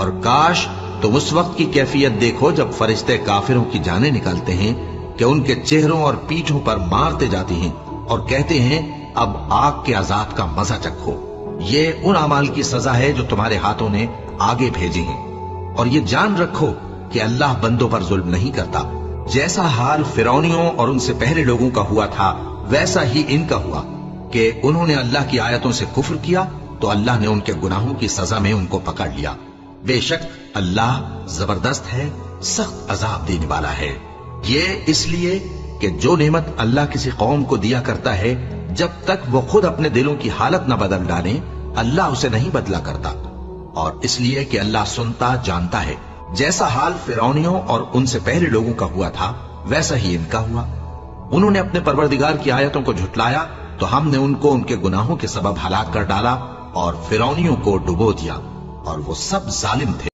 اور کاش تم اس وقت کی کیفیت دیکھو جب فرشتے کافروں کی جانیں نکالتے ہیں کہ ان کے چہروں اور پیٹھوں پر مارتے جاتے ہیں اور کہتے ہیں اب آگ کے عذاب کا مزہ چکھو۔ یہ ان اعمال کی سزا ہے جو تمہارے ہاتھوں نے آگے بھیجے ہیں، اور یہ جان رکھو کہ اللہ بندوں پر ظلم نہیں کرتا۔ جیسا حال فرعونیوں اور ان سے پہلے لوگوں کا ہوا تھا ویسا ہی ان کا ہوا کہ انہوں نے اللہ کی آیتوں سے کفر کیا تو اللہ نے ان کے گناہوں کی سزا میں ان کو پکڑ لیا۔ بے شک اللہ زبردست ہے، سخت عذاب دینے والا ہے۔ یہ اس لیے کہ جو نعمت اللہ کسی قوم کو دیا کرتا ہے جب تک وہ خود اپنے دلوں کی حالت نہ بدل ڈالیں اللہ اسے نہیں بدلا کرتا، اور اس لیے کہ اللہ سنتا جانتا ہے۔ جیسا حال فرعونیوں اور ان سے پہلے لوگوں کا ہوا تھا ویسا ہی ان کا ہوا۔ انہوں نے اپنے پروردگار کی آیتوں کو جھٹلایا تو ہم نے ان کو ان کے گناہوں کے سبب ہلاک کر ڈالا اور فرعونیوں کو ڈبو دیا، اور وہ سب ظالم تھے۔